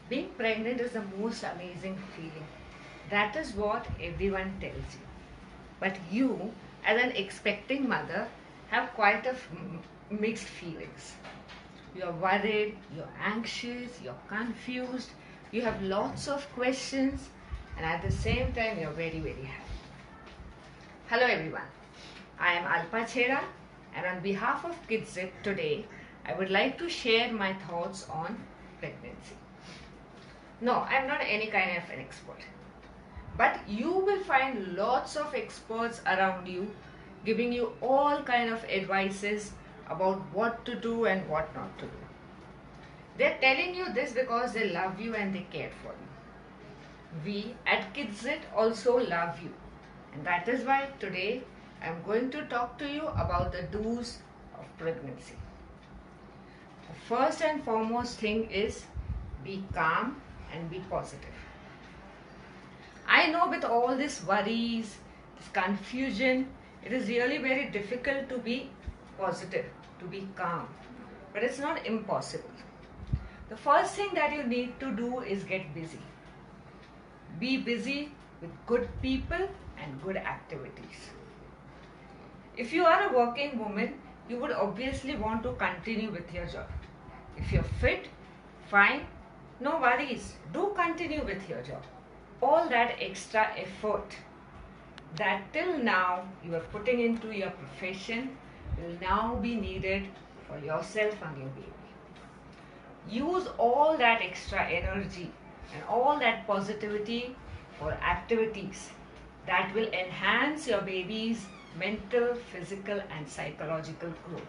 Being pregnant is the most amazing feeling. That is what everyone tells you. But you, as an expecting mother, have quite a mixed feelings. You're worried, you're anxious, you're confused, you have lots of questions, and at the same time, you're very, very happy. Hello, everyone. I am Alpa Chheda, and on behalf of KidsZip today, I would like to share my thoughts on pregnancy. No, I'm not any kind of an expert. But you will find lots of experts around you giving you all kind of advices about what to do and what not to do. They're telling you this because they love you and they care for you. We at KidsZit also love you. And that is why today I'm going to talk to you about the do's of pregnancy. The first and foremost thing is be calm and be positive. I know with all these worries, this confusion, it is really very difficult to be positive, to be calm. But it's not impossible. The first thing that you need to do is get busy. Be busy with good people and good activities. If you are a working woman, you would obviously want to continue with your job. If you're fit, fine, no worries, do continue with your job. All that extra effort that till now you are putting into your profession will now be needed for yourself and your baby. Use all that extra energy and all that positivity for activities that will enhance your baby's mental, physical and psychological growth.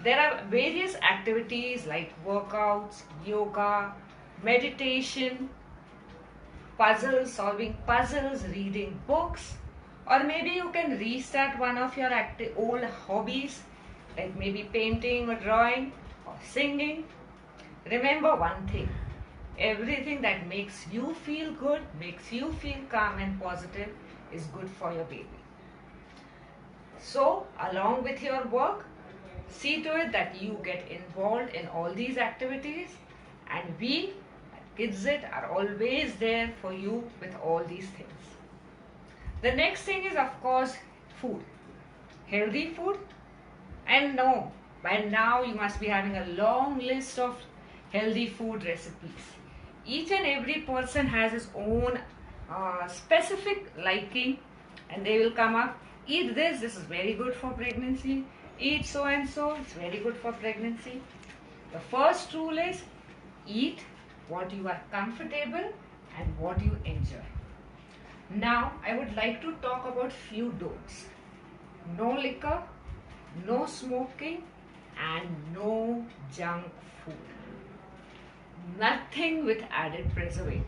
There are various activities like workouts, yoga, meditation, puzzles, solving puzzles, reading books, or maybe you can restart one of your old hobbies like maybe painting or drawing or singing. Remember one thing, everything that makes you feel good, makes you feel calm and positive is good for your baby. So along with your work, see to it that you get involved in all these activities, and we at KidsZit are always there for you with all these things. The next thing is of course food. Healthy food. And no, by now you must be having a long list of healthy food recipes. Each and every person has his own specific liking, and they will come up, eat this is very good for pregnancy. Eat so and so, it's very good for pregnancy. The first rule is eat what you are comfortable and what you enjoy. Now, I would like to talk about few don'ts. No liquor, no smoking, and no junk food. Nothing with added preservative.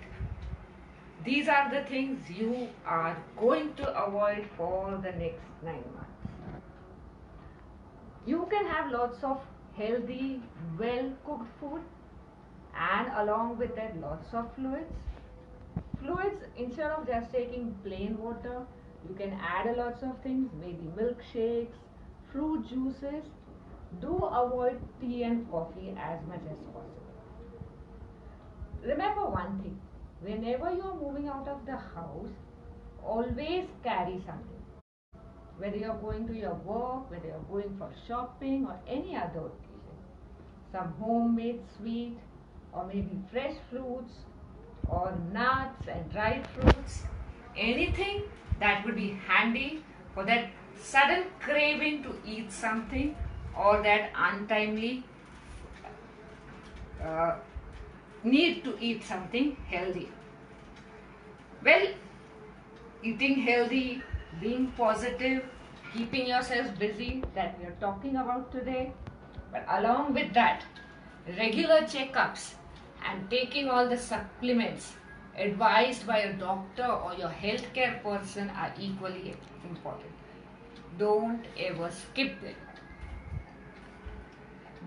These are the things you are going to avoid for the next 9 months. You can have lots of healthy, well-cooked food, and along with that lots of fluids. Fluids, instead of just taking plain water, you can add lots of things, maybe milkshakes, fruit juices. Do avoid tea and coffee as much as possible. Remember one thing, whenever you are moving out of the house, always carry something. Whether you're going to your work, whether you're going for shopping or any other occasion. Some homemade sweet or maybe fresh fruits or nuts and dried fruits. Anything that would be handy for that sudden craving to eat something or that untimely need to eat something healthy. Well, eating healthy, being positive, keeping yourselves busy, that we are talking about today. But along with that, regular checkups and taking all the supplements advised by a doctor or your healthcare person are equally important. Don't ever skip them.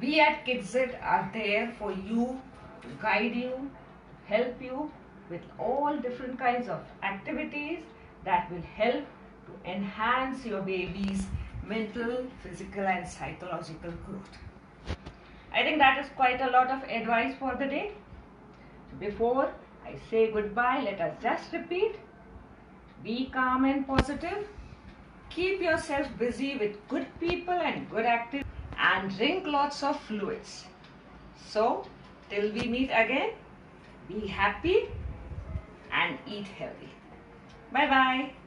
We at KidsZit are there for you, to guide you, help you with all different kinds of activities that will help to enhance your baby's mental, physical and psychological growth. I think that is quite a lot of advice for the day. Before I say goodbye, let us just repeat. Be calm and positive. Keep yourself busy with good people and good activities, and drink lots of fluids. So, till we meet again, be happy and eat healthy. Bye bye.